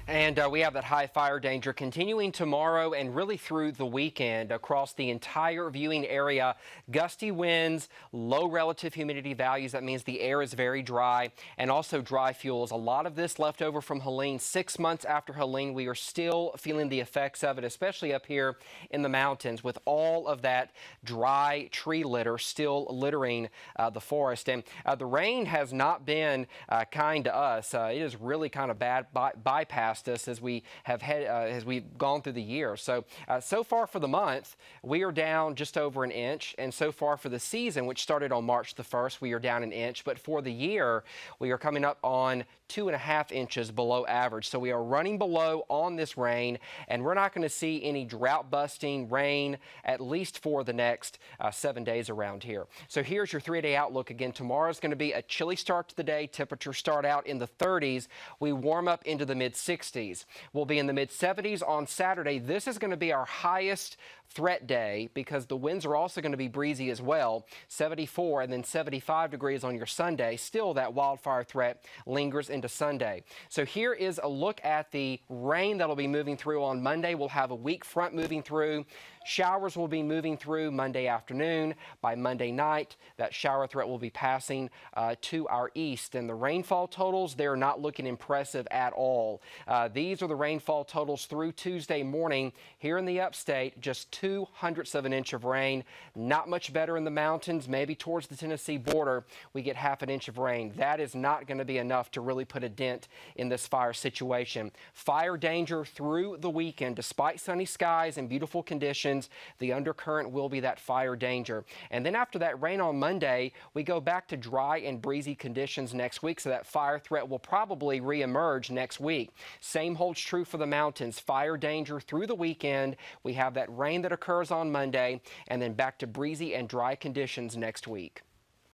And we have that high fire danger continuing tomorrow and really through the weekend across the entire viewing area. Gusty winds, low relative humidity values. That means the air is very dry, and also dry fuels. A lot of this left over from Helene. 6 months after Helene, we are still feeling the effects of it, especially up here in the mountains with all of that dry tree litter still littering the forest. And the rain has not been kind to us. It is really kind of bad bypassed us as we have had as we've gone through the year. So far for the month, we are down just over an inch, and so far for the season, which started on March the 1st, we are down an inch. But for the year, we are coming up on 2.5 inches below average. So we are running below on this rain, and we're not going to see any drought-busting rain at least for the next 7 days around here. So here's your 3-day outlook. Again, tomorrow is going to be a chilly start to the day. Temperatures start out in the 30s. We warm up into the mid-60s. We'll be in the mid-70s on Saturday. This is going to be our highest threat day because the winds are also going to be breezy as well. 74 and then 75 degrees on your Sunday. Still, that wildfire threat lingers into Sunday. So here is a look at the rain that'll be moving through on Monday. We'll have a weak front moving through. Showers will be moving through Monday afternoon. By Monday night, that shower threat will be passing to our east. And the rainfall totals, they're not looking impressive at all. These are the rainfall totals through Tuesday morning. Here in the upstate, just 2/100ths of an inch of rain. Not much better in the mountains, maybe towards the Tennessee border, we get 1/2 inch of rain. That is not going to be enough to really put a dent in this fire situation. Fire danger through the weekend. Despite sunny skies and beautiful conditions, the undercurrent will be that fire danger. And then after that rain on Monday, we go back to dry and breezy conditions next week, so that fire threat will probably reemerge next week. Same holds true for the mountains. Fire danger through the weekend. We have that rain that occurs on Monday, and then back to breezy and dry conditions next week.